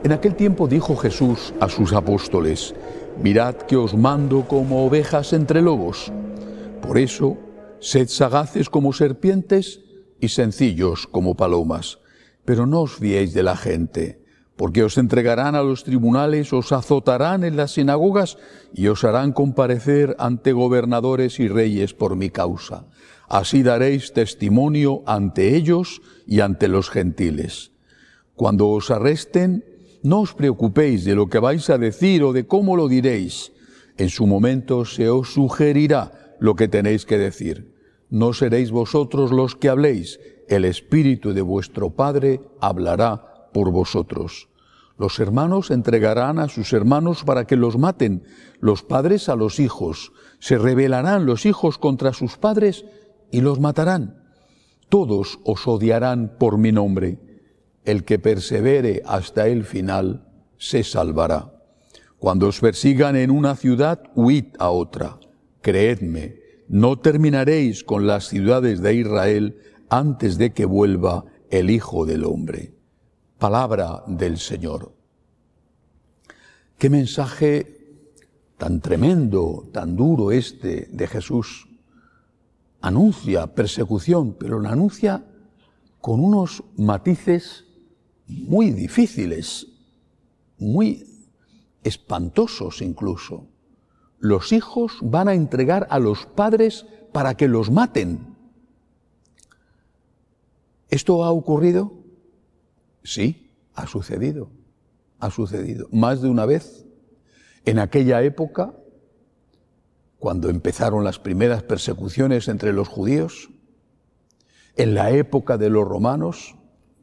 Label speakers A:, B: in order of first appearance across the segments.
A: En aquel tiempo dijo Jesús a sus apóstoles: mirad que os mando como ovejas entre lobos. Por eso, sed sagaces como serpientes y sencillos como palomas. Pero no os fiéis de la gente, porque os entregarán a los tribunales, os azotarán en las sinagogas y os harán comparecer ante gobernadores y reyes por mi causa. Así daréis testimonio ante ellos y ante los gentiles. Cuando os arresten, no os preocupéis de lo que vais a decir o de cómo lo diréis. En su momento se os sugerirá lo que tenéis que decir. No seréis vosotros los que habléis, el Espíritu de vuestro Padre hablará por vosotros. Los hermanos entregarán a sus hermanos para que los maten, los padres a los hijos. Se rebelarán los hijos contra sus padres y los matarán. Todos os odiarán por mi nombre. El que persevere hasta el final se salvará. Cuando os persigan en una ciudad, huid a otra. Creedme, no terminaréis con las ciudades de Israel antes de que vuelva el Hijo del Hombre. Palabra del Señor. Qué mensaje tan tremendo, tan duro este de Jesús. Anuncia persecución, pero la anuncia con unos matices muy difíciles, muy espantosos incluso. Los hijos van a entregar a los padres para que los maten. ¿Esto ha ocurrido? Sí, ha sucedido. Ha sucedido más de una vez. En aquella época, cuando empezaron las primeras persecuciones entre los judíos, en la época de los romanos,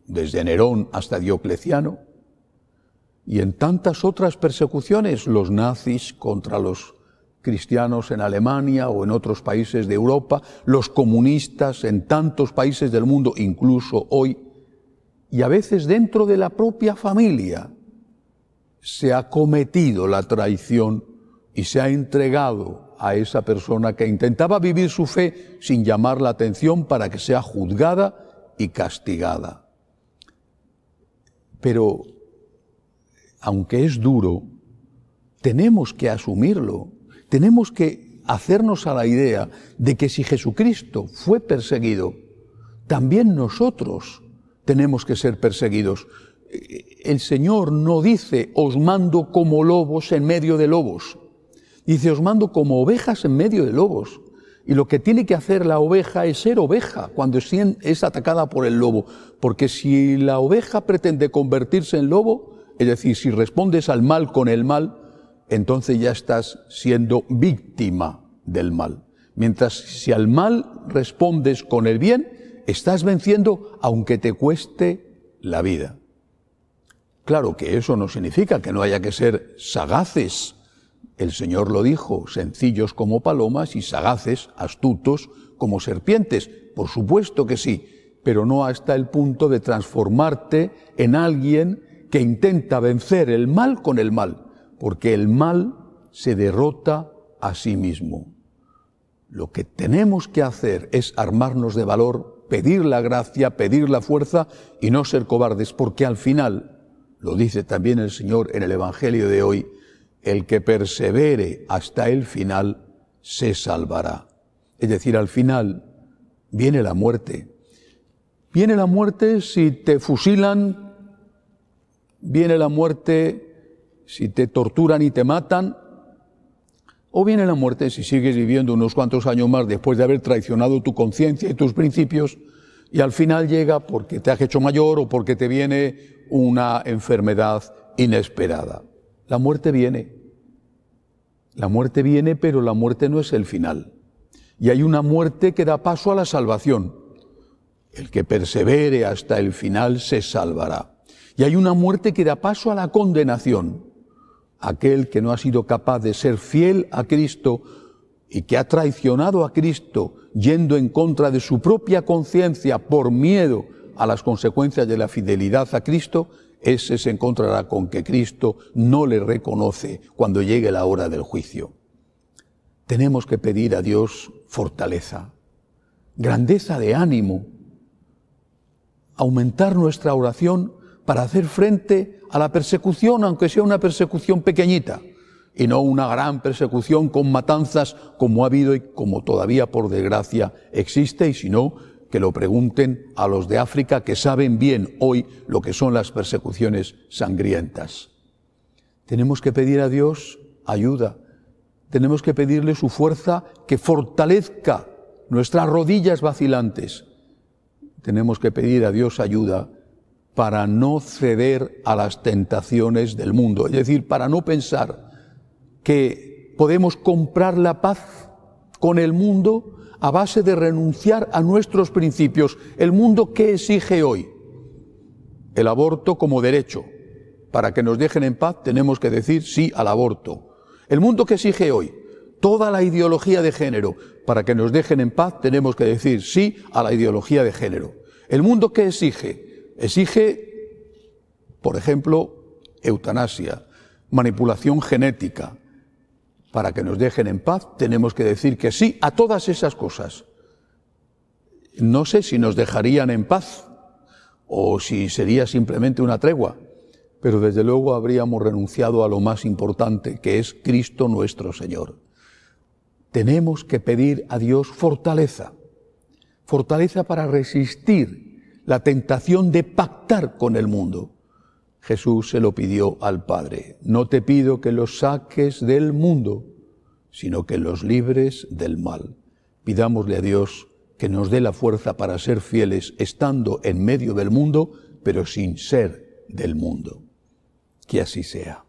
A: desde Nerón hasta Diocleciano, y en tantas otras persecuciones, los nazis contra los cristianos en Alemania o en otros países de Europa, los comunistas en tantos países del mundo, incluso hoy, y a veces dentro de la propia familia se ha cometido la traición y se ha entregado a esa persona que intentaba vivir su fe sin llamar la atención para que sea juzgada y castigada. Pero, aunque es duro, tenemos que asumirlo, tenemos que hacernos a la idea de que si Jesucristo fue perseguido, también nosotros tenemos que ser perseguidos. El Señor no dice, os mando como lobos en medio de lobos. Dice, os mando como ovejas en medio de lobos. Y lo que tiene que hacer la oveja es ser oveja cuando es atacada por el lobo. Porque si la oveja pretende convertirse en lobo, es decir, si respondes al mal con el mal, entonces ya estás siendo víctima del mal. Mientras si al mal respondes con el bien, estás venciendo aunque te cueste la vida. Claro que eso no significa que no haya que ser sagaces. El Señor lo dijo, sencillos como palomas y sagaces, astutos como serpientes. Por supuesto que sí, pero no hasta el punto de transformarte en alguien que intenta vencer el mal con el mal, porque el mal se derrota a sí mismo. Lo que tenemos que hacer es armarnos de valor, pedir la gracia, pedir la fuerza y no ser cobardes, porque al final, lo dice también el Señor en el Evangelio de hoy, el que persevere hasta el final se salvará. Es decir, al final viene la muerte. Viene la muerte si te fusilan, viene la muerte si te torturan y te matan, o viene la muerte si sigues viviendo unos cuantos años más después de haber traicionado tu conciencia y tus principios, y al final llega porque te has hecho mayor o porque te viene una enfermedad inesperada. La muerte viene, pero la muerte no es el final. Y hay una muerte que da paso a la salvación. El que persevere hasta el final se salvará. Y hay una muerte que da paso a la condenación. Aquel que no ha sido capaz de ser fiel a Cristo y que ha traicionado a Cristo yendo en contra de su propia conciencia por miedo a las consecuencias de la fidelidad a Cristo, ese se encontrará con que Cristo no le reconoce cuando llegue la hora del juicio. Tenemos que pedir a Dios fortaleza, grandeza de ánimo, aumentar nuestra oración para hacer frente a la persecución, aunque sea una persecución pequeñita, y no una gran persecución con matanzas como ha habido y como todavía por desgracia existe, y si no, que lo pregunten a los de África que saben bien hoy lo que son las persecuciones sangrientas. Tenemos que pedir a Dios ayuda, tenemos que pedirle su fuerza que fortalezca nuestras rodillas vacilantes. Tenemos que pedir a Dios ayuda para no ceder a las tentaciones del mundo, es decir, para no pensar que podemos comprar la paz con el mundo a base de renunciar a nuestros principios. El mundo, ¿qué exige hoy? El aborto como derecho. Para que nos dejen en paz tenemos que decir sí al aborto. El mundo, ¿qué exige hoy? Toda la ideología de género. Para que nos dejen en paz tenemos que decir sí a la ideología de género. El mundo, ¿qué exige? Exige, por ejemplo, eutanasia, manipulación genética. Para que nos dejen en paz tenemos que decir que sí a todas esas cosas. No sé si nos dejarían en paz o si sería simplemente una tregua, pero desde luego habríamos renunciado a lo más importante, que es Cristo nuestro Señor. Tenemos que pedir a Dios fortaleza, fortaleza para resistir la tentación de pactar con el mundo. Jesús se lo pidió al Padre: no te pido que los saques del mundo, sino que los libres del mal. Pidámosle a Dios que nos dé la fuerza para ser fieles, estando en medio del mundo, pero sin ser del mundo. Que así sea.